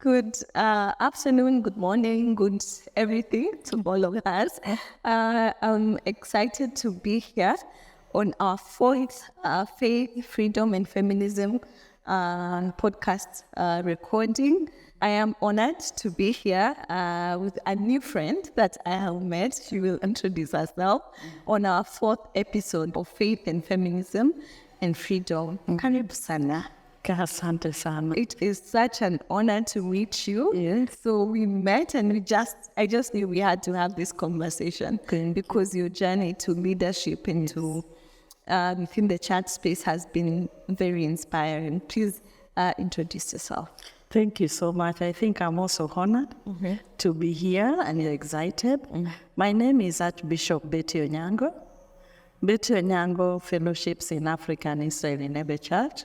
Good afternoon, good morning, good everything to all of us. I'm excited to be here on our fourth Faith, Freedom and Feminism podcast recording. I am honored to be here with a new friend that I have met. She will introduce herself on our fourth episode of Faith and Feminism and Freedom. Karibu sana. Asante sana. It is such an honor to meet you. Yes. So we met and I just knew we had to have this conversation because your journey to leadership into within the church space has been very inspiring. Please introduce yourself. Thank you so much. I think I'm also honored to be here and excited. My name is Archbishop Betty Onyango. Betty Onyango Fellowships in Africa and Israel in every church,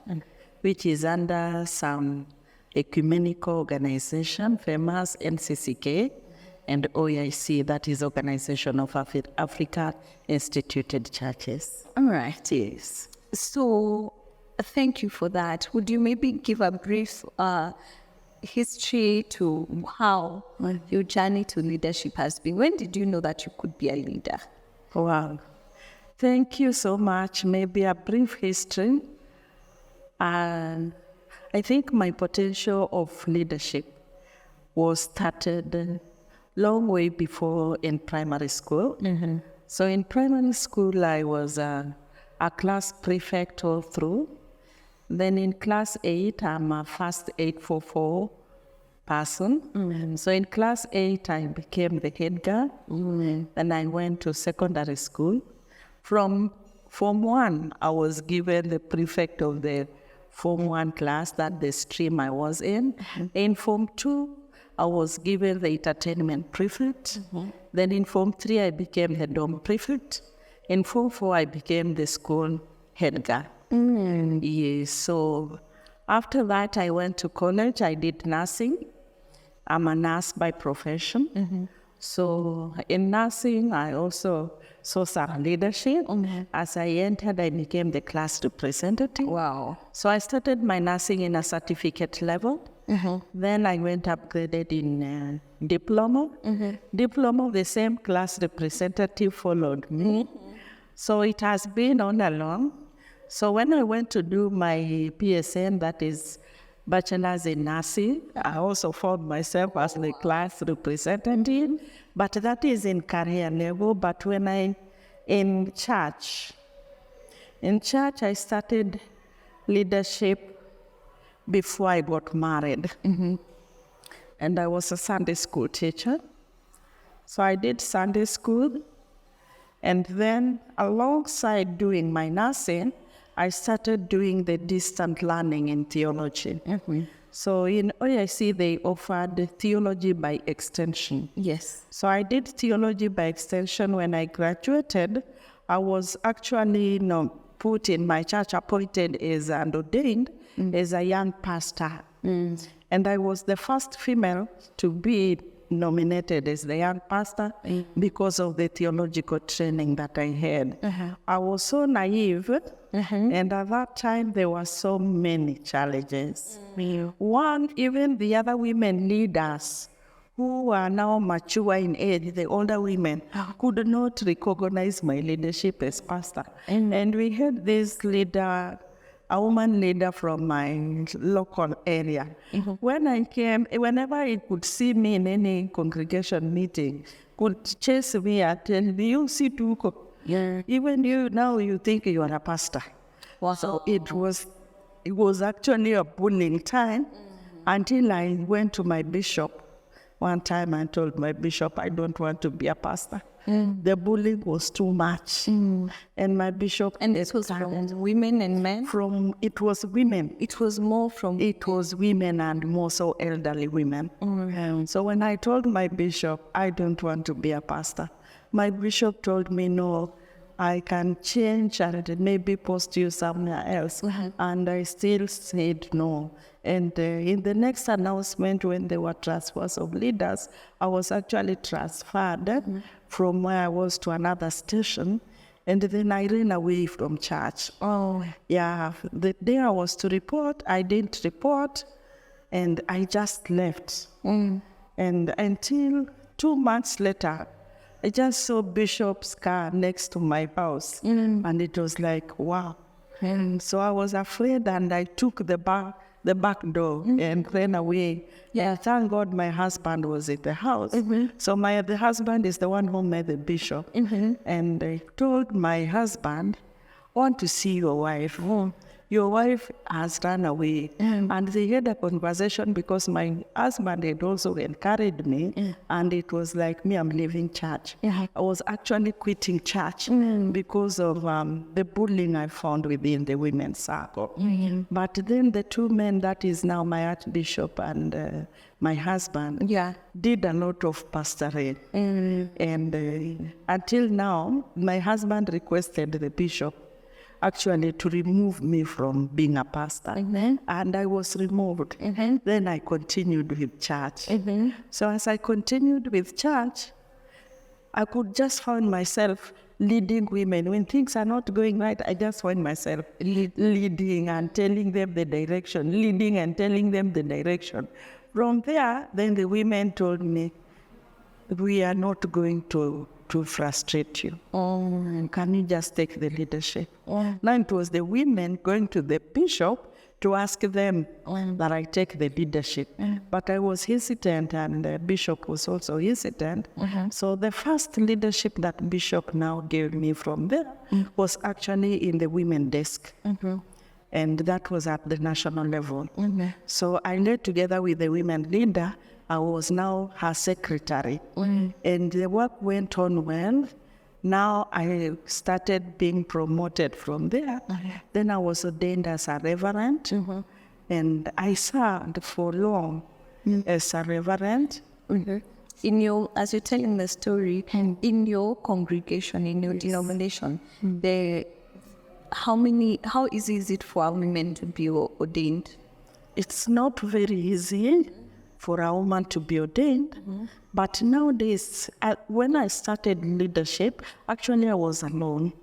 which is under some ecumenical organization, famous NCCK, and OIC, that is Organization of Africa Instituted Churches. All right. Yes. So thank you for that. Would you maybe give a brief history to how your journey to leadership has been? When did you know that you could be a leader? Wow. Thank you so much. Maybe a brief history. And I think my potential of leadership was started long way before in primary school. So in primary school, I was a class prefect all through. Then in class 8, I'm a first 844 person. So in class 8, I became the head girl. Then I went to secondary school. From Form 1, I was given the prefect of the Form 1 class, that the stream I was in. In Form 2, I was given the entertainment prefect. Then in Form 3, I became the dorm prefect. In Form 4, I became the school head girl. Yes, so after that, I went to college. I did nursing. I'm a nurse by profession. So in nursing, I also saw some leadership. As I entered, I became the class representative. Wow. So I started my nursing in a certificate level. Then I went upgraded in diploma. Diploma, the same class representative followed me. So it has been on along. So when I went to do my PSN, that is Bachelor's in Nursing, I also found myself as the class representative, but that is in career level. But when in church I started leadership before I got married. And I was a Sunday school teacher. So I did Sunday school. And then alongside doing my nursing, I started doing the distant learning in theology. So in OIC, they offered theology by extension. Yes. So I did theology by extension. When I graduated, I was actually put in my church, appointed as and ordained as a young pastor. And I was the first female to be nominated as the young pastor because of the theological training that I had. I was so naive, and at that time there were so many challenges. One, even the other women leaders who are now mature in age, the older women, could not recognize my leadership as pastor. And we had this leader, a woman leader from my local area. When I came, whenever he could see me in any congregation meeting, could chase me and tell me, you see Tuko. Even you, now you think you are a pastor. Wow. So it was actually a bullying time until I went to my bishop. One time I told my bishop, I don't want to be a pastor. The bullying was too much. And my bishop... And it was from women and men? It was women. It was more from... It was women and more so elderly women. So when I told my bishop, I don't want to be a pastor, my bishop told me, no, I can change and maybe post you somewhere else. And I still said no. And in the next announcement, when there were transfers of leaders, I was actually transferred from where I was to another station. And then I ran away from church. Oh. Yeah, the day I was to report, I didn't report. and I just left. And until 2 months later, I just saw Bishop's car next to my house, and it was like, wow. And so I was afraid, and I took the back door and ran away. Yeah, thank God my husband was in the house. So the husband is the one who met the bishop. And I told my husband, I want to see your wife. Your wife has run away. And they had a conversation because my husband had also encouraged me. And it was like me, I'm leaving church. I was actually quitting church because of the bullying I found within the women's circle. But then the two men, that is now my Archbishop and my husband, did a lot of pastoring. And until now, my husband requested the bishop actually to remove me from being a pastor. And I was removed. Then I continued with church. So as I continued with church, I could just find myself leading women. When things are not going right, I just find myself leading and telling them the direction, leading and telling them the direction. From there, then the women told me, we are not going to frustrate you. Can you just take the leadership? Now it was the women going to the bishop to ask them that I take the leadership. But I was hesitant, and the bishop was also hesitant. So the first leadership that bishop now gave me from there was actually in the women desk. And that was at the national level. So I led together with the women leader. I was now her secretary. And the work went on well. Now I started being promoted from there. Then I was ordained as a reverend. And I served for long as a reverend. As you're telling the story, in your congregation, in your denomination, how easy is it for women to be ordained? It's not very easy for a woman to be ordained. But nowadays, when I started leadership, actually I was alone.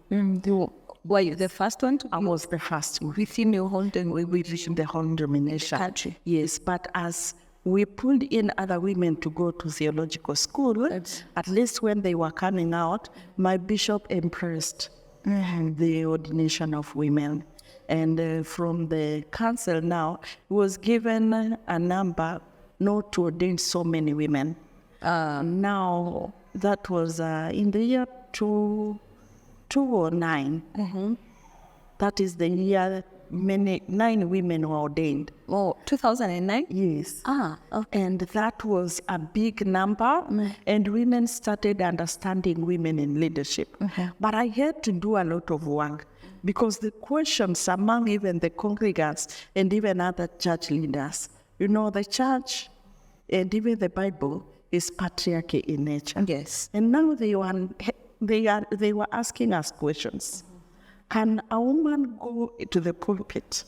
Were you the first one to? I was the first one. Within your whole Within the whole denomination. Country. Yes, but as we pulled in other women to go to theological school, at least when they were coming out, my bishop impressed the ordination of women. And from the council now, it was given a number not to ordain so many women. Now, that was in the year 2009. That is the year 9 women were ordained. 2009? Yes. Okay. And that was a big number, and women started understanding women in leadership. But I had to do a lot of work because the questions among even the congregants and even other church leaders, the church and even the Bible is patriarchy in nature. Yes. And now they were asking us questions. Can a woman go to the pulpit?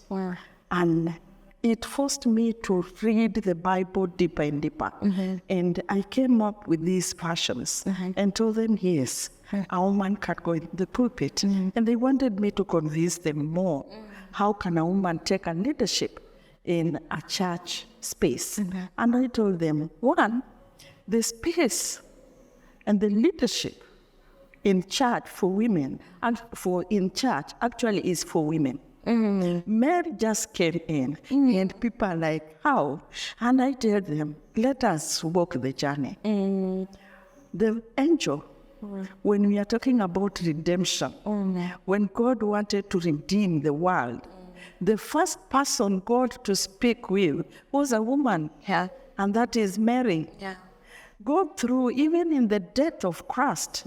And it forced me to read the Bible deeper and deeper. And I came up with these passions and told them, yes, a woman can go in the pulpit. And they wanted me to convince them more. How can a woman take a leadership in a church space? And I told them, one, the space and the leadership in church for women and in church actually is for women. Mary just came in and people are like, how? And I tell them, let us walk the journey. The angel, when we are talking about redemption, when God wanted to redeem the world, the first person God to speak with was a woman, and that is Mary. Go through, even in the death of Christ,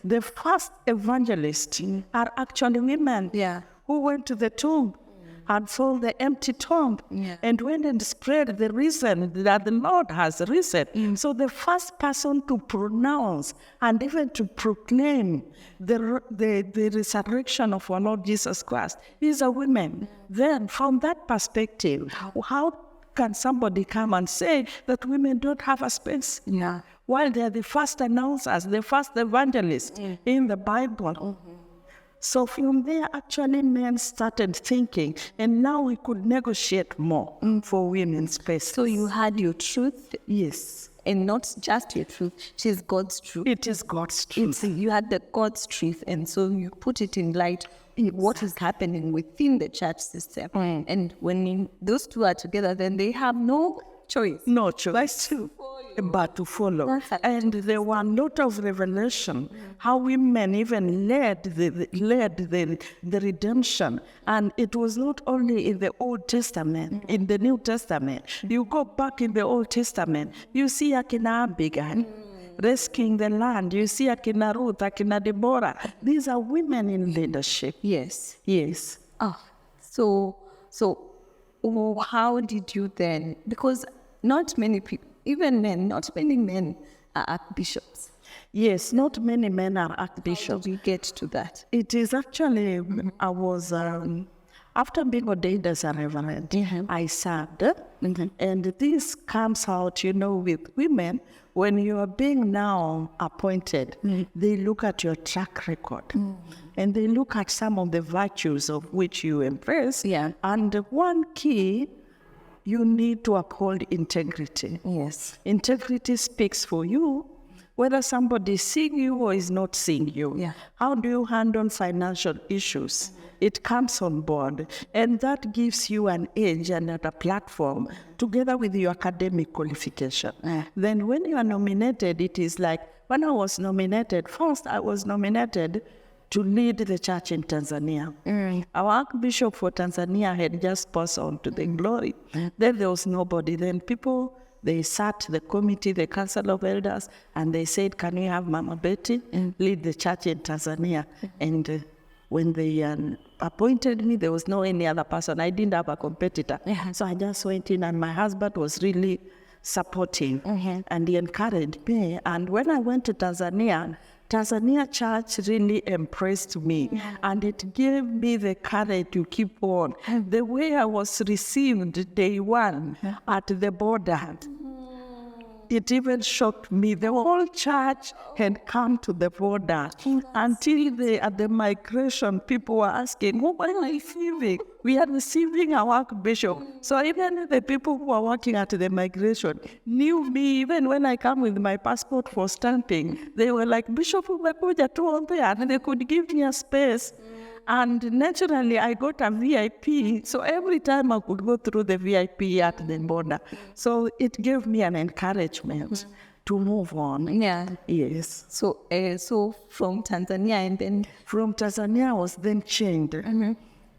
the first evangelists are actually women who went to the tomb and found the empty tomb and went and spread the reason that the Lord has risen. So the first person to pronounce and even to proclaim the resurrection of our Lord Jesus Christ is a woman. Then from that perspective, how can somebody come and say that women don't have a space? While they're the first announcers, the first evangelists in the Bible. So from there, actually, men started thinking, and now we could negotiate more for women's space. So you had your truth, Yes. and not just your truth, it is God's truth. It is God's truth. You had the God's truth, and so you put it in light what is happening within the church system. And when those two are together, then they have no choice. No choice but to follow. And there were a lot of revelation, how women even led the redemption. And it was not only in the Old Testament, in the New Testament. You go back in the Old Testament, you see Akina Abigail rescuing the land. You see Akina Ruth, Akina Deborah. These are women in leadership. Yes. Yes. So how did you then, because not many people, even men, not many men are archbishops. Yes, not many men are How archbishops. do we get to that? It is actually, I was, after being ordained as a reverend, I served. And this comes out, with women, when you are being now appointed, they look at your track record. And they look at some of the virtues of which you embrace. Yeah. And one key, you need to uphold integrity. Yes. Integrity speaks for you, whether somebody is seeing you or is not seeing you. Yeah. How do you handle financial issues? It comes on board, and that gives you an edge and a platform together with your academic qualification. Then when you are nominated, it is like, when I was nominated, first I was nominated to lead the church in Tanzania. Our Archbishop for Tanzania had just passed on to the glory. Then there was nobody. Then people, they sat, the committee, the council of elders, and they said, can we have Mama Betty lead the church in Tanzania? And when they appointed me, there was no any other person. I didn't have a competitor. So I just went in, and my husband was really supporting, and he encouraged me. And when I went to Tanzania Church really impressed me, and it gave me the courage to keep on. The way I was received day one at the border, it even shocked me. The whole church had come to the border until at the migration, people were asking, who are you receiving? We are receiving our Archbishop. So even the people who are working at the migration knew me. Even when I come with my passport for stamping, they were like, Bishop, and they could give me a space. And naturally, I got a VIP. So every time I could go through the VIP at the border. So it gave me an encouragement to move on. Yeah. Yes. So from Tanzania, and then From Tanzania, I was then changed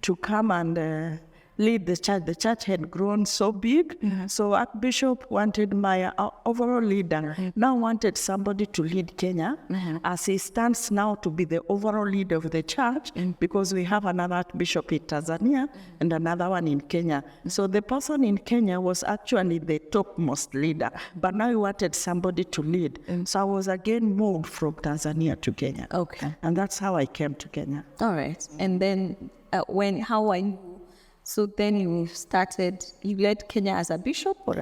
to come and lead the church. The church had grown so big, so Archbishop wanted my overall leader. Now wanted somebody to lead Kenya, as he stands now to be the overall leader of the church, because we have another Archbishop in Tanzania and another one in Kenya. So the person in Kenya was actually the topmost leader, but now he wanted somebody to lead. So I was again moved from Tanzania to Kenya. Okay. And that's how I came to Kenya. all right. And then so then you led Kenya as a bishop or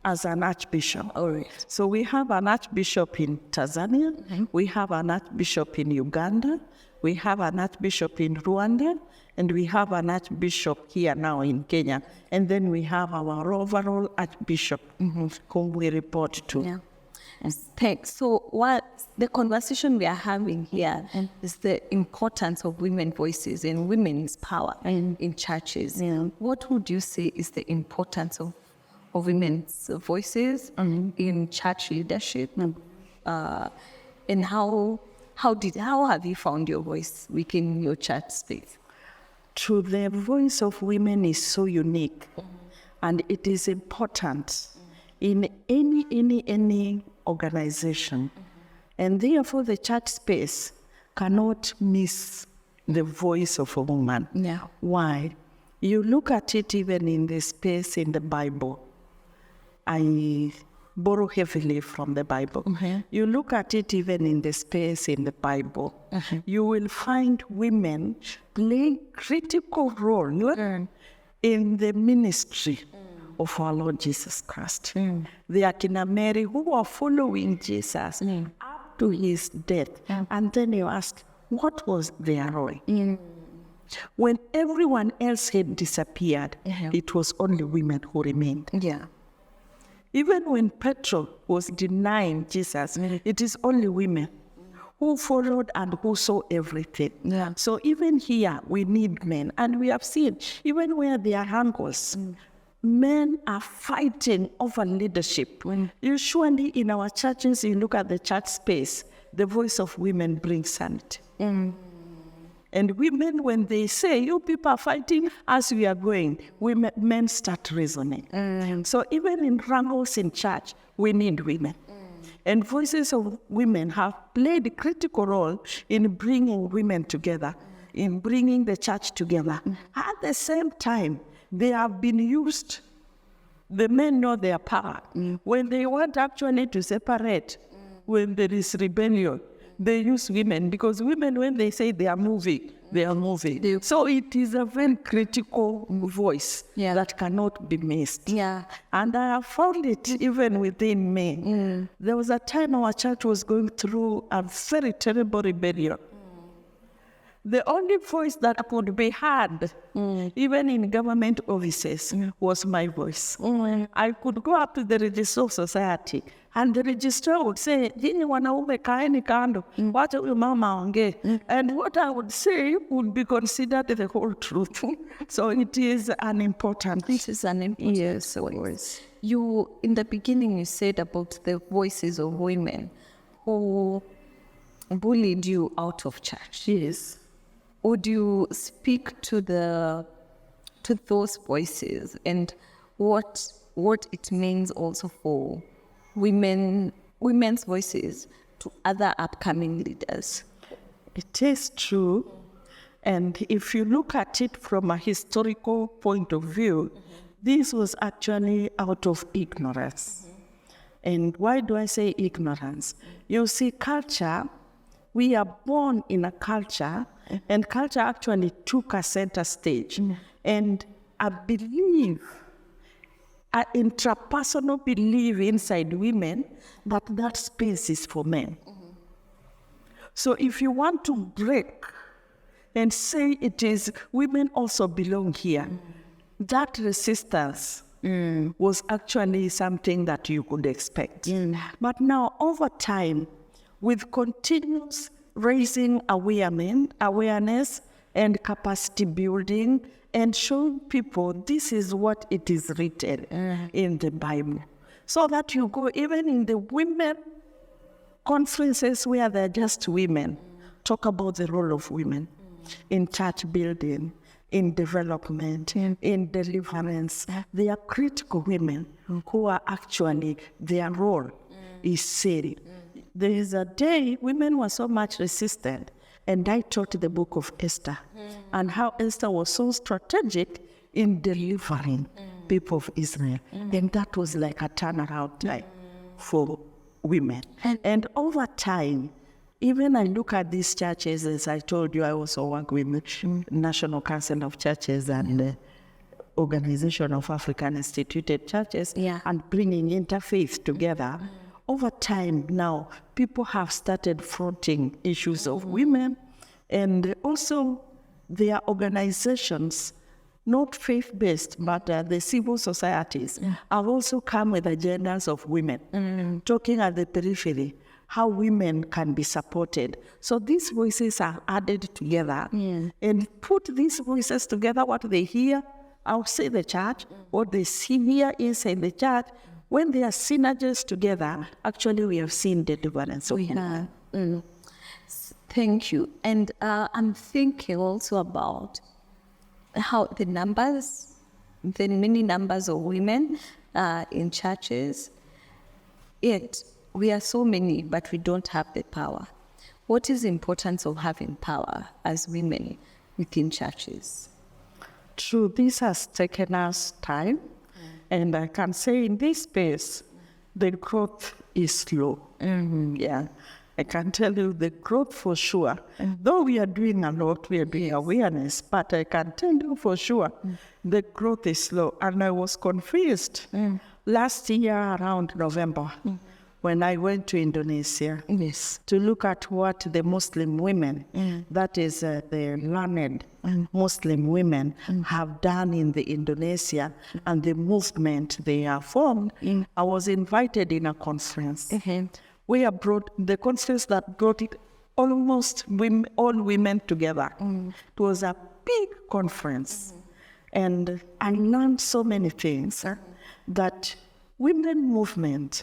As an archbishop. all right. So we have an archbishop in Tanzania, we have an archbishop in Uganda, we have an archbishop in Rwanda, and we have an archbishop here now in Kenya. And then we have our overall archbishop whom we report to. Yeah. Thanks. So what the conversation we are having here is the importance of women voices and women's power in churches. What would you say is the importance of women's voices in church leadership? And how have you found your voice within your church space? The voice of women is so unique, and it is important in any organization. And therefore the church space cannot miss the voice of a woman. Yeah. Why? You look at it even in the space in the Bible. I borrow heavily from the Bible. You look at it even in the space in the Bible. You will find women playing critical role in the ministry of our Lord Jesus Christ. The Akina Mary who are following Jesus up to his death. And then you ask, what was their role? When everyone else had disappeared, it was only women who remained. Yeah. Even when Petro was denying Jesus, it is only women who followed and who saw everything. Yeah. So even here, we need men. And we have seen, even where there are angles, men are fighting over leadership. Usually in our churches, you look at the church space, the voice of women brings sanity. And women, when they say, you people are fighting as we are going, men start reasoning. So even in wrangles in church, we need women. And voices of women have played a critical role in bringing women together, in bringing the church together. At the same time, they have been used. The men know their power. When they want actually to separate, when there is rebellion, they use women, because women, when they say they are moving, they are moving. So it is a very critical voice that cannot be missed. Yeah. And I have found it even within me. There was a time our church was going through a very terrible rebellion. The only voice that could be heard, even in government offices, was my voice. I could go up to the Registrar Society, and the registrar would say, "Jini wanaume kaeni kando, wacha huyu mama aongee." And what I would say would be considered the whole truth. So it is an important. This is an important voice. You, in the beginning, you said about the voices of women who bullied you out of church. Yes. Would you speak to those voices and what it means also for women's voices to other upcoming leaders? It is true. And if you look at it from a historical point of view, this was actually out of ignorance. And why do I say ignorance? You see, culture, we are born in a culture, and culture actually took a center stage. And I believe, an intrapersonal belief inside women that space is for men. So if you want to break and say it is women also belong here, that resistance was actually something that you could expect. But now over time, with continuous raising awareness and capacity building, and showing people this is what it is written in the Bible. So that you go even in the women conferences where they're just women, talk about the role of women in church building, in development, in deliverance. They are critical women who are actually, their role is said. There is a day women were so much resistant, and I taught the book of Esther and how Esther was so strategic in delivering people of Israel. And that was like a turnaround time for women. And over time, even I look at these churches, as I told you, I also work with the National Council of Churches and the Organization of African Instituted Churches, and bringing interfaith together. Over time now, people have started fronting issues of women, and also their organizations, not faith-based, but the civil societies, have also come with agendas of women, talking at the periphery, how women can be supported. So these voices are added together, and put these voices together, what they hear outside the church, what they see here inside the church. When they are synergies together, actually we have seen deliverance. Thank you. And I'm thinking also about how the many numbers of women in churches, yet we are so many, but we don't have the power. What is the importance of having power as women within churches? True, this has taken us time. And I can say in this space, the growth is slow. I can tell you the growth for sure. Though we are doing a lot, we are doing awareness, but I can tell you for sure, the growth is slow. And I was confused last year around November when I went to Indonesia Yes. to look at what the Muslim women, that is the learned Muslim women, have done in the Indonesia and the movement they have formed. I was invited in a conference. We are brought the conference that brought it almost all women together. It was a big conference, and I learned so many things that women movement.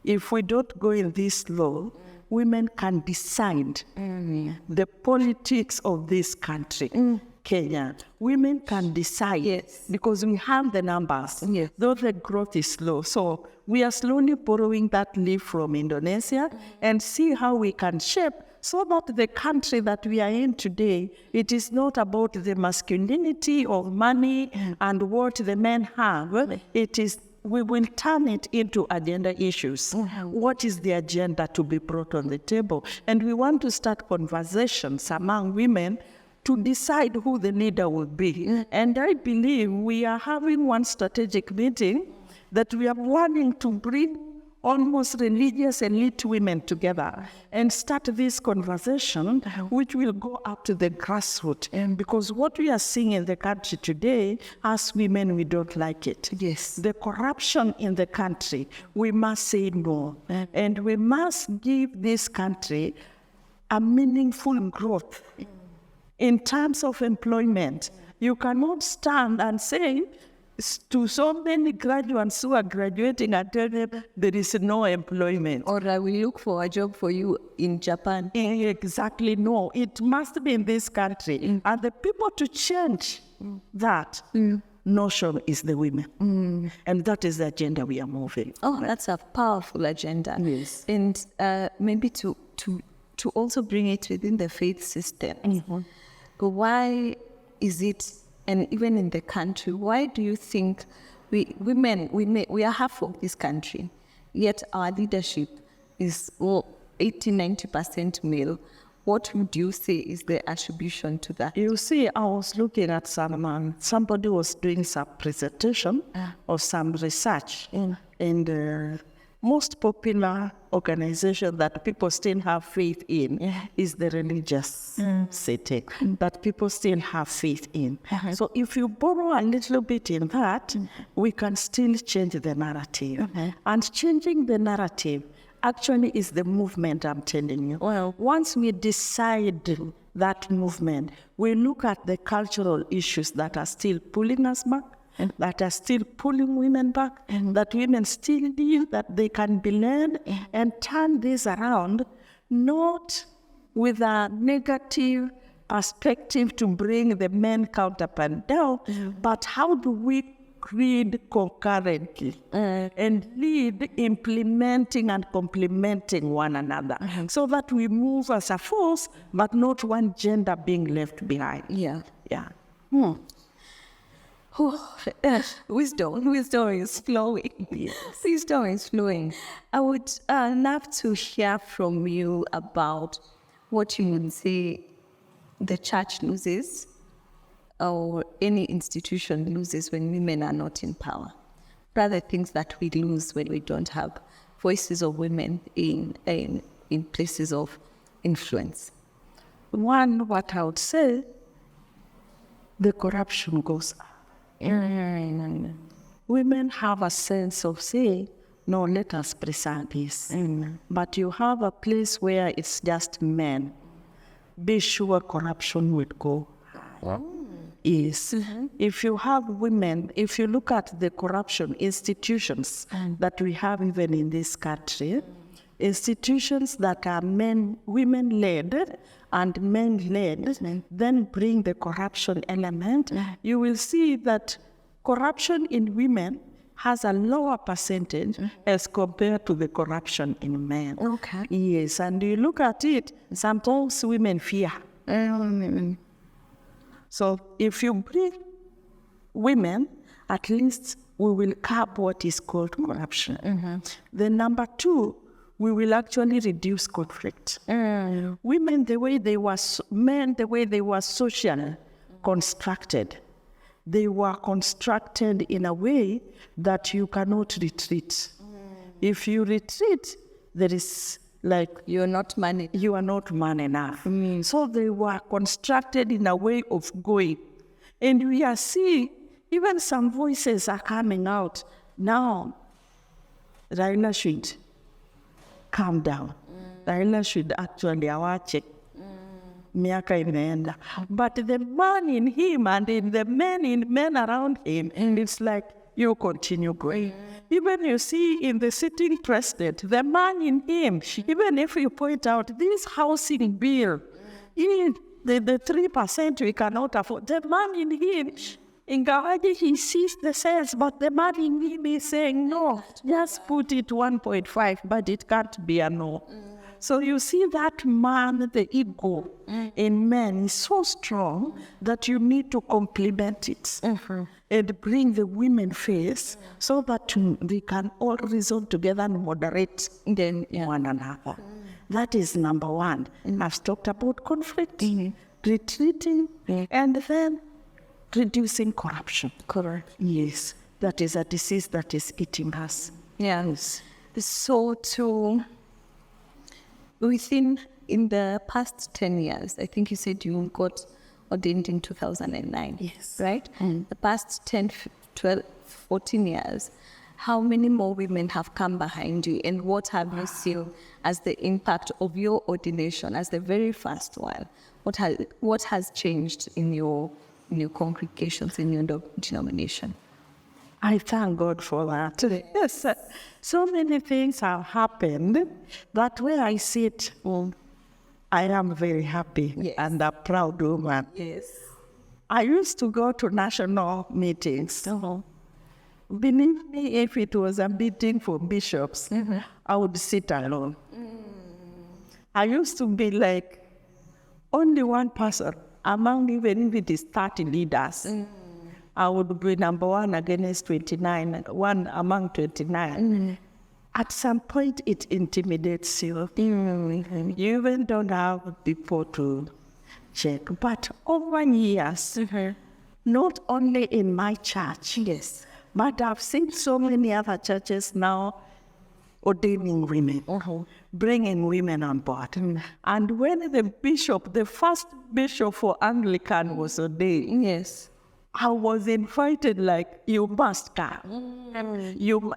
If we don't go in this law, women can decide the politics of this country. Kenya, women can decide because we have the numbers, though the growth is slow. So we are slowly borrowing that leaf from Indonesia and see how we can shape so that the country that we are in today, it is not about the masculinity of money and what the men have. It is, we will turn it into agenda issues. What is the agenda to be brought on the table? And we want to start conversations among women to decide who the leader will be. And I believe we are having one strategic meeting that we are wanting to bring almost religious elite women together and start this conversation, which will go up to the grassroots. Because what we are seeing in the country today, as women, we don't like it. Yes. The corruption in the country, we must say no. And we must give this country a meaningful growth. In terms of employment, you cannot stand and say to so many graduates who are graduating and tell them there is no employment. Or I will look for a job for you in Japan. Exactly, no. It must be in this country. And the people to change that notion is the women. And that is the agenda we are moving. Oh, that's a powerful agenda. Yes. And maybe to also bring it within the faith system. Why is it, and even in the country, why do you think we are half of this country, yet our leadership is 80-90% male? What would you say is the attribution to that? You see, I was looking at somebody was doing some presentation or some research, and most popular organization that people still have faith in is the religious setting, that people still have faith in. So if you borrow a little bit in that, we can still change the narrative. And changing the narrative actually is the movement, I'm telling you. Well, once we decide that movement, we look at the cultural issues that are still pulling us back, that are still pulling women back, that women still need, that they can be led, and turn this around, not with a negative perspective to bring the men count up and down, but how do we lead concurrently and lead implementing and complementing one another so that we move as a force, but not one gender being left behind. Yeah. Wisdom is flowing. Yes. Wisdom is flowing. I would love to hear from you about what you would say the church loses or any institution loses when women are not in power. Rather things that we lose when we don't have voices of women in places of influence. One, what I would say, the corruption goes up. Women have a sense of saying, no, let us preserve this. But you have a place where it's just men. Be sure corruption will go. Yes. If you have women, if you look at the corruption institutions that we have even in this country, institutions that are women-led and men-led, then bring the corruption element, you will see that corruption in women has a lower percentage as compared to the corruption in men. Okay. Yes, and you look at it, sometimes women fear. So if you bring women, at least we will curb what is called corruption. Then number two, we will actually reduce conflict. Women, the way they were, men, the way they were socially constructed, they were constructed in a way that you cannot retreat. If you retreat, there is like You're not man. you are not man enough. So they were constructed in a way of going. And we are seeing even some voices are coming out. Now, Raila should calm down. Raila should actually awache. Miaka imeenda. But the man in him and in the men around him, and it's like, you continue going. Even you see in the sitting president, the man in him, even if you point out this housing bill, in the 3% we cannot afford, the man in him, ingawaje he sees the sense, but the man in him is saying, no, just put it 1.5, but it can't be a no. So you see that man, the ego in men is so strong that you need to complement it and bring the women face so that they can all reason together and moderate one another. That is number one. I've talked about conflict, retreating, and then reducing corruption. Correct. Yes, that is a disease that is eating us. Yes. So in the past 10 years, I think you said you got ordained in 2009. Yes. Right? The past 10, 12, 14 years, how many more women have come behind you, and what have you seen as the impact of your ordination as the very first one? What has changed in your congregations, in your denomination? I thank God for that. Yes, so many things have happened that where I sit, I am very happy and a proud woman. Yes. I used to go to national meetings. Believe me, if it was a meeting for bishops, I would sit alone. I used to be like only one person among, even if it is 30 leaders. I would be number one against 29, one among 29. At some point, it intimidates you. You even don't have people to check. But over years, not only in my church, but I've seen so many other churches now ordaining women, bringing women on board. And when the first bishop for Anglican was ordained, I was invited like, you must come.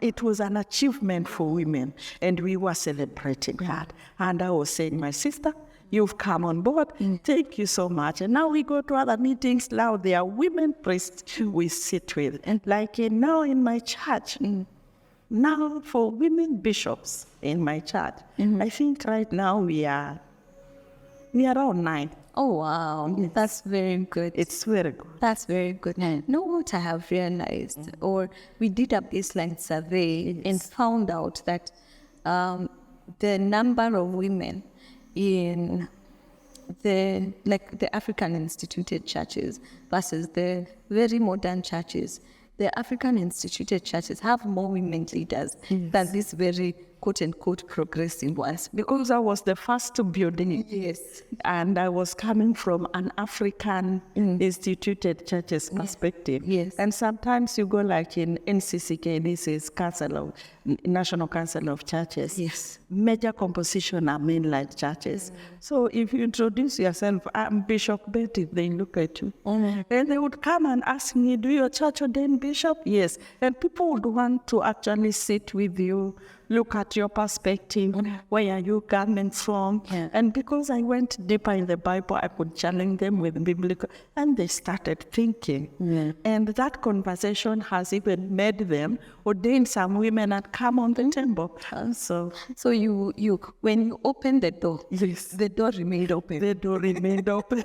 It was an achievement for women, and we were celebrating that. And I was saying, my sister, you've come on board. Thank you so much. And now we go to other meetings. Now there are women priests we sit with. And like now in my church, now for women bishops in my church, I think right now we are around 9. Oh, wow. Yes. That's very good. It's very good. That's very good. Know what I have realized, or we did a baseline survey and found out that the number of women in the African instituted churches versus the very modern churches, the African instituted churches have more women leaders than these very quote-unquote progressive ones. Because I was the first to build it. And I was coming from an African instituted churches perspective. And sometimes you go like in NCCK, this is National Council of Churches. Major composition are mainline churches. So if you introduce yourself, I'm Bishop Betty, they look at you. And they would come and ask me, do your church ordain bishop? Yes. And people would want to actually sit with you, look at your perspective, where are you coming from? And because I went deeper in the Bible, I could challenge them with biblical, and they started thinking. And that conversation has even made them ordain some women and come on the table. So you when you opened the door, the door remained open. The door remained open.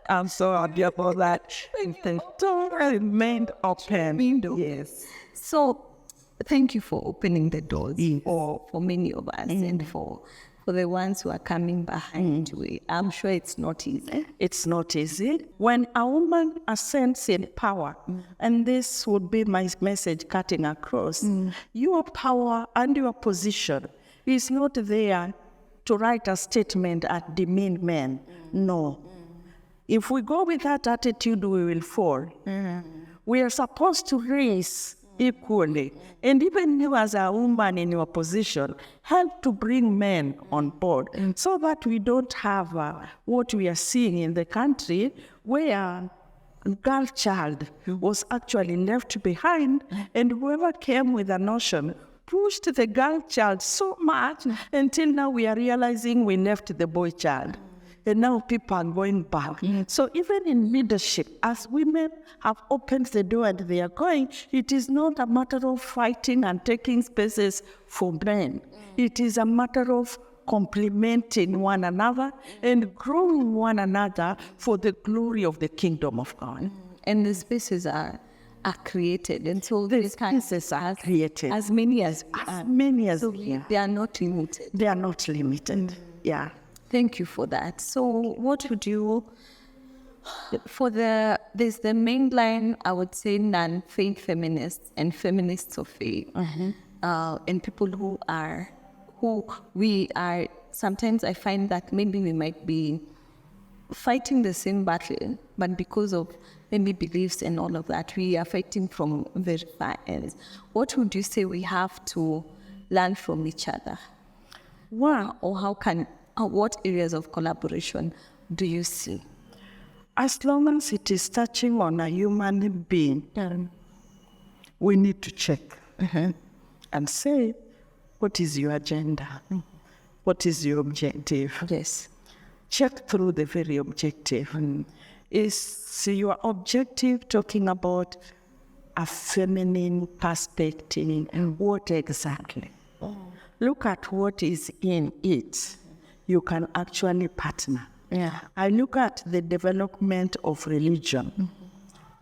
I'm so happy about that. The door remained open. Yes. So thank you for opening the doors for many of us and for the ones who are coming behind you. I'm sure it's not easy. It's not easy. When a woman ascends in power, and this would be my message cutting across, your power and your position is not there to write a statement and demean men. No. If we go with that attitude, we will fall. We are supposed to raise equally. And even you as a woman in your position, help to bring men on board so that we don't have what we are seeing in the country where a girl child was actually left behind, and whoever came with a notion pushed the girl child so much until now we are realizing we left the boy child. And now people are going back. So even in leadership, as women have opened the door and they are going, it is not a matter of fighting and taking spaces for men. It is a matter of complementing one another and growing one another for the glory of the kingdom of God. And the spaces are created. And so The spaces are created. as many as So they are not limited. they are not limited. Yeah. Thank you for that. So what would you, there's the mainline, I would say, non-faith feminists and feminists of faith, and people who we are, sometimes I find that maybe we might be fighting the same battle, but because of maybe beliefs and all of that, we are fighting from very far ends. What would you say we have to learn from each other? Or what areas of collaboration do you see? As long as it is touching on a human being, we need to check and say, what is your agenda? What is your objective? Yes. Check through the very objective. Is your objective talking about a feminine perspective? What exactly? Look at what is in it. You can actually partner. Yeah. I look at the development of religion.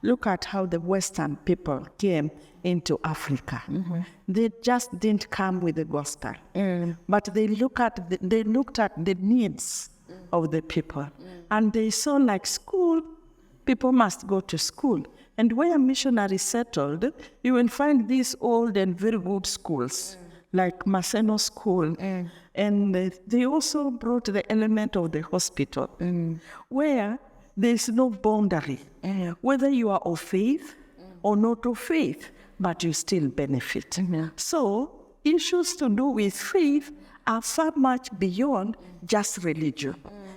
Look at how the Western people came into Africa. They just didn't come with the gospel, but they looked at the needs of the people, and they saw like school. People must go to school, and where missionaries settled, you will find these old and very good schools, like Maseno School. And they also brought the element of the hospital, where there's no boundary, whether you are of faith or not of faith, but you still benefit. So issues to do with faith are far much beyond just religion.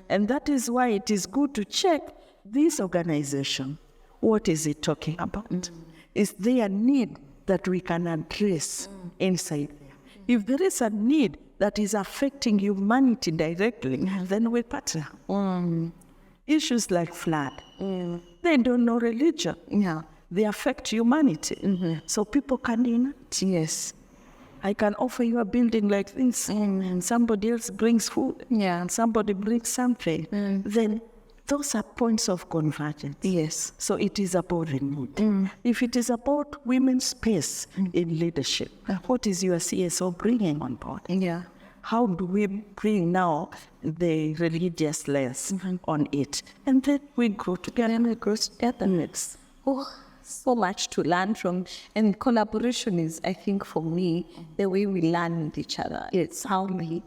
And that is why it is good to check this organization. What is it talking about? Is there a need that we can address inside there? If there is a need that is affecting humanity directly, then we partner. Issues like flood, they don't know religion. They affect humanity. So people can unite. Yes. I can offer you a building like this, and somebody else brings food, and somebody brings something. Then those are points of convergence. Yes. So it is about the need. If it is about women's space in leadership, what is your CSO bringing on board? Yeah. How do we bring now the religious lens on it? And then we grow together. Next. Oh, so much to learn from. And collaboration is, I think, for me, the way we learn with each other. It's how we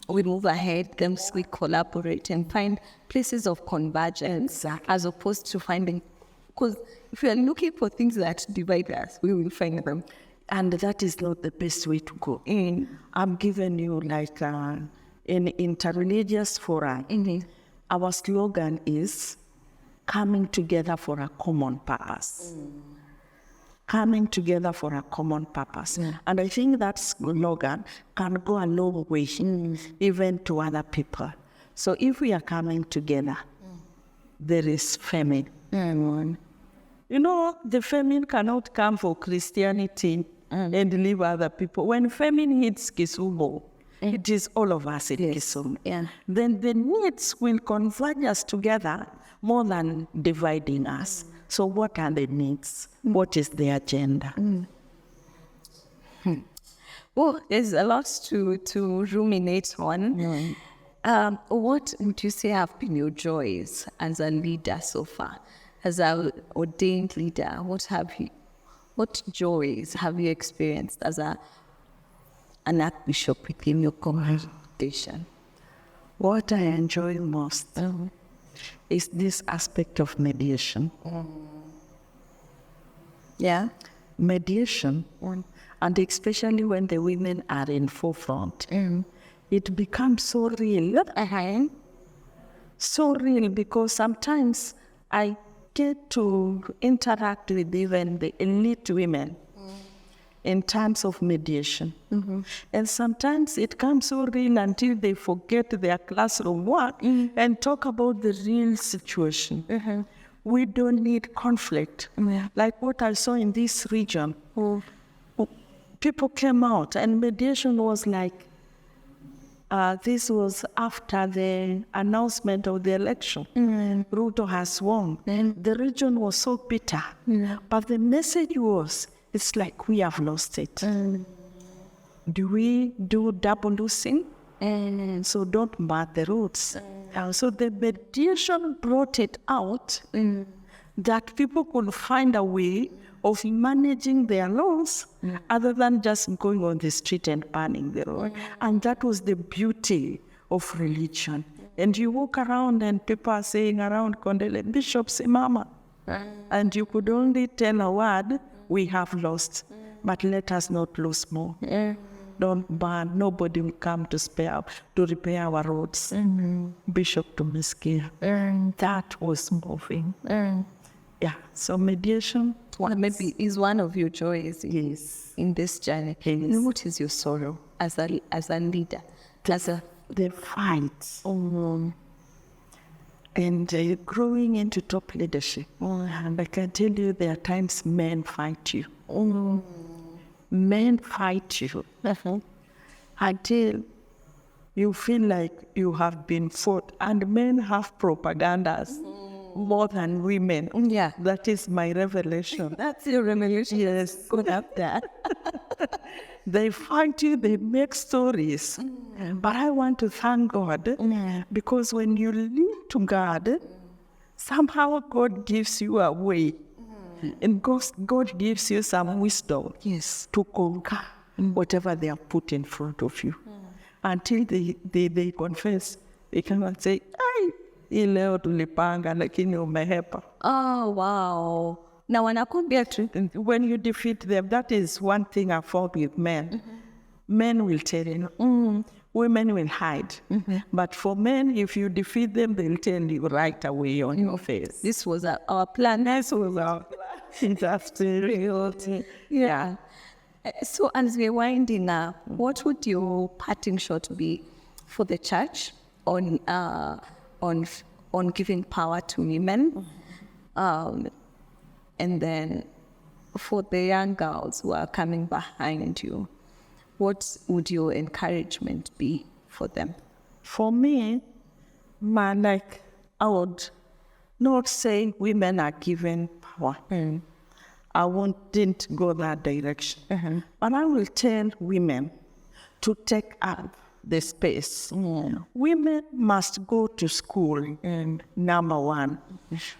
move ahead, then we collaborate and find places of convergence, as opposed to finding, because if we are looking for things that divide us, we will find them. And that is not the best way to go. I'm giving you like an interreligious forum. Our slogan is coming together for a common purpose. Coming together for a common purpose. And I think that slogan can go a long way, even to other people. So if we are coming together, there is famine. You know, the famine cannot come for Christianity and leave other people. When famine hits Kisumu, it is all of us in Kisumu. Then the needs will converge us together more than dividing us. So what are the needs? What is the agenda? Well, there's a lot to ruminate on. What would you say have been your joys as a leader so far? As an ordained leader, what joys have you experienced as an archbishop within your congregation? What I enjoy most is this aspect of mediation. Yeah. mediation, and especially when the women are in forefront, it becomes so real. So real, because sometimes I get to interact with even the elite women in terms of mediation. And sometimes it comes so real until they forget their classroom work and talk about the real situation. We don't need conflict. Like what I saw in this region. People came out and mediation was like, this was after the announcement of the election. Ruto has won. The region was so bitter. But the message was, it's like we have lost it. Do we do double losing? So don't mark the roots. So the mediation brought it out that people could find a way of managing their loss other than just going on the street and burning the road. And that was the beauty of religion. And you walk around and people are saying around Kondele, Bishop Simama. And you could only tell a word, we have lost, but let us not lose more. Don't burn. Nobody will come to repair our roads. Bishop to Msingi. That was moving. Yeah. So mediation maybe is one of your joys. Yes. In this journey. Yes. And what is your sorrow as a leader? The fights. And growing into top leadership. And I can tell you there are times men fight you. Men fight you until you feel like you have been fought. And men have propagandas more than women. Yeah. That is my revelation. That's your revelation. Yes. Good up there. They fight you, they make stories. But I want to thank God because when you lead to God, somehow God gives you a way. And God gives you some wisdom to conquer whatever they have put in front of you. Until they confess, they come and say, "Ay, hii leo tulipanga lakini umehepa." Oh, wow. Now, when you defeat them, that is one thing I found with men. Men will tell you, women will hide. But for men, if you defeat them, they'll tell you right away on your face. This was our plan. This was our plan. That's real. Yeah. So as we're winding up, what would your parting shot be for the church on giving power to women? And then for the young girls who are coming behind you, what would your encouragement be for them? For me, I would not say women are given power. I didn't go that direction. But I will tell women to take up the space. Women must go to school, number one.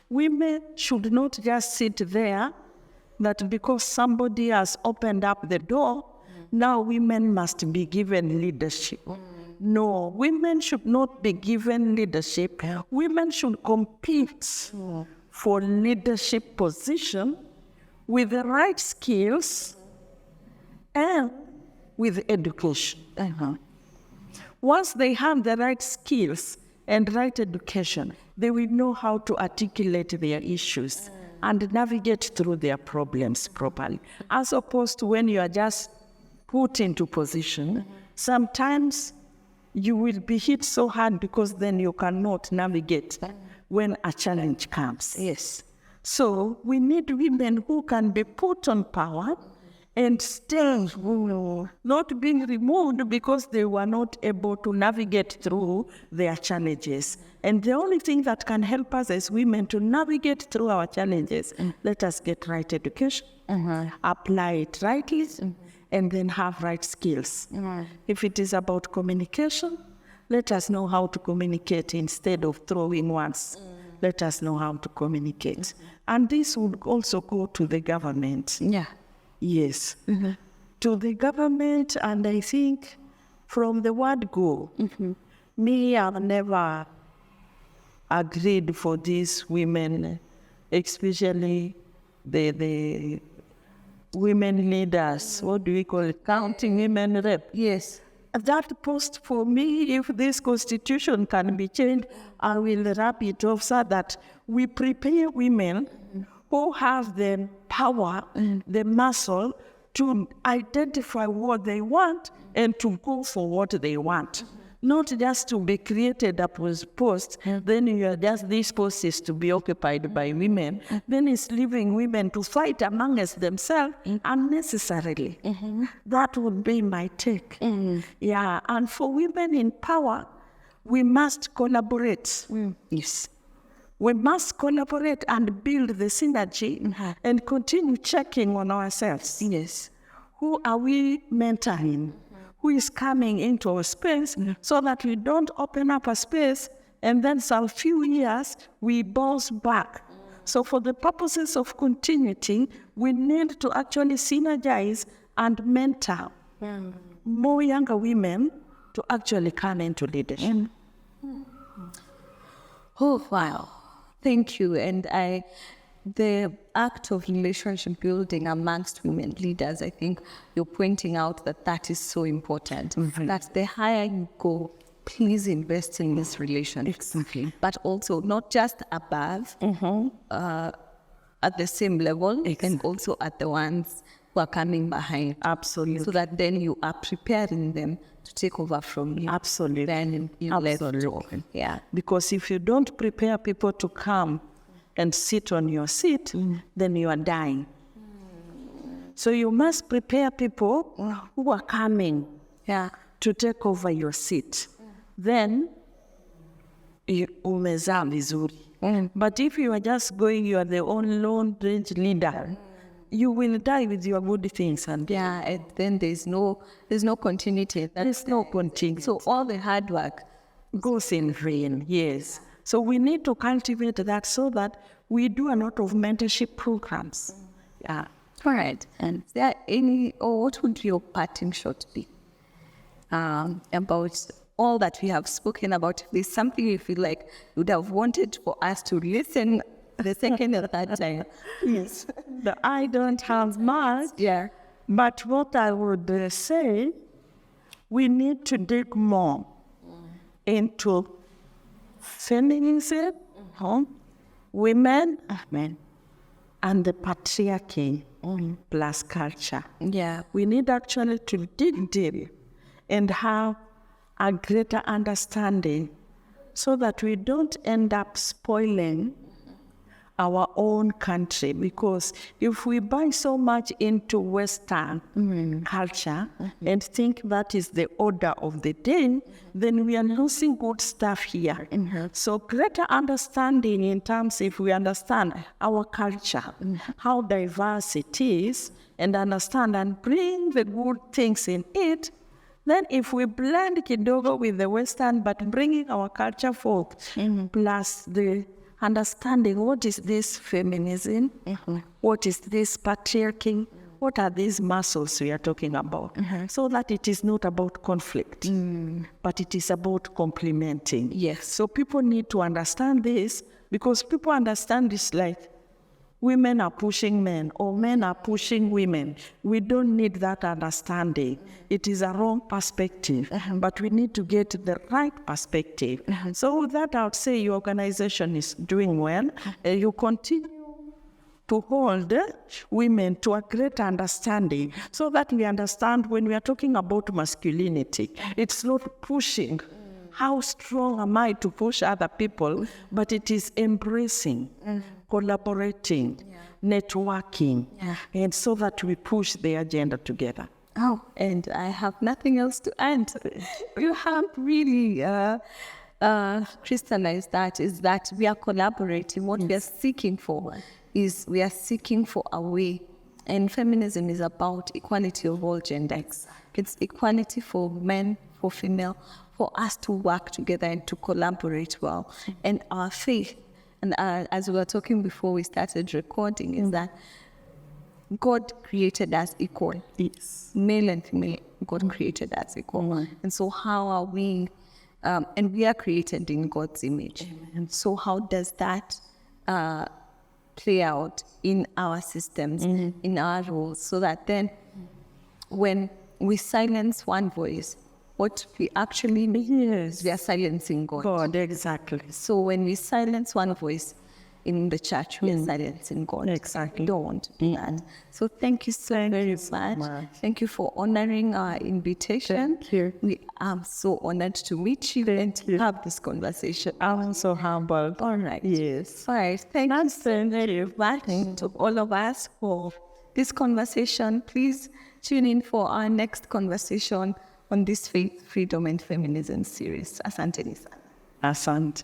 Women should not just sit there that because somebody has opened up the door, now women must be given leadership. No, women should not be given leadership. Women should compete for leadership position with the right skills and with education. Once they have the right skills and right education, they will know how to articulate their issues and navigate through their problems properly. As opposed to when you are just put into position, sometimes you will be hit so hard because then you cannot navigate when a challenge comes. Yes. So we need women who can be put on power and still not being removed because they were not able to navigate through their challenges. And the only thing that can help us as women to navigate through our challenges, let us get right education, apply it rightly, and then have right skills. If it is about communication, let us know how to communicate instead of throwing words. Let us know how to communicate. And this would also go to the government. Yeah. Yes. To the government, and I think from the word go, me, I've never agreed for these women, especially the women leaders. What do we call it? Counting women rep. Yes. That post for me, if this constitution can be changed, I will wrap it off so that we prepare women who have the power, the muscle to identify what they want and to go for what they want. Not just to be created up with posts, then you are just these posts is to be occupied by women, then it's leaving women to fight amongst themselves unnecessarily. That would be my take. Yeah, and for women in power, we must collaborate. Yes. We must collaborate and build the synergy and continue checking on ourselves. Yes. Who are we mentoring? Who is coming into our space so that we don't open up a space and then some few years we bounce back. So for the purposes of continuity, we need to actually synergize and mentor more younger women to actually come into leadership. Oh, wow. Thank you. And the act of relationship building amongst women leaders, I think you're pointing out that is so important. That the higher you go, please invest in this relationship. Exactly. But also not just above, at the same level, and also at the ones who are coming behind. Absolutely. So that then you are preparing them to take over from you. Absolutely. Then you Absolutely. Yeah. Because if you don't prepare people to come and sit on your seat, then you are dying. So you must prepare people who are coming to take over your seat. Then umezaa vizuri. But if you are just going, you are the only lone range leader, you will die with your good things. And and then there's no continuity. There's no continuity. So all the hard work goes in vain, yes. So we need to cultivate that so that we do a lot of mentorship programs. Yeah. All right. And is there what would your parting shot be about all that we have spoken about? If there's something you feel like you would have wanted for us to listen the second or third time? Yes. I don't have much. Yeah. But what I would say, we need to dig more into feminism, women, and the patriarchy plus culture. Yeah. We need actually to dig deep and have a greater understanding so that we don't end up spoiling our own country. Because if we buy so much into Western culture and think that is the order of the day, then we are losing good stuff here. So greater understanding in terms, if we understand our culture, how diverse it is, and understand and bring the good things in it, then if we blend kidogo with the Western, but bringing our culture forth, plus the understanding what is this feminism, what is this patriarchy, what are these muscles we are talking about, so that it is not about conflict, but it is about complementing. Yes. So people need to understand this, because people understand this like women are pushing men or men are pushing women. We don't need that understanding. It is a wrong perspective, but we need to get the right perspective. So with that, I would say your organization is doing well. You continue to hold women to a great understanding so that we understand when we are talking about masculinity, it's not pushing. How strong am I to push other people? But it is embracing, collaborating, networking, and so that we push the agenda together. Oh, and I have nothing else to add. You have really crystallized that, is that we are collaborating. What we are seeking for is we are seeking for a way. And feminism is about equality of all genders. It's equality for men, for female, for us to work together and to collaborate well. And our faith, and as we were talking before we started recording, is that God created us equal. Yes. Male and female, God created us equal. And so how are we, and we are created in God's image. And so how does that play out in our systems, in our roles, so that then when we silence one voice, what we actually mean is we are silencing God. God, exactly. So when we silence one voice in the church, we are silencing God. Exactly. We don't want to do that. So thank you very much. Thank you for honoring our invitation. Thank you. We are so honored to meet you and to have this conversation. I'm so humbled. All right. Yes. All right. Thank you so very much to all of us for this conversation. Please tune in for our next conversation on this Faith, Freedom and Feminism series. Asante sana. Asante.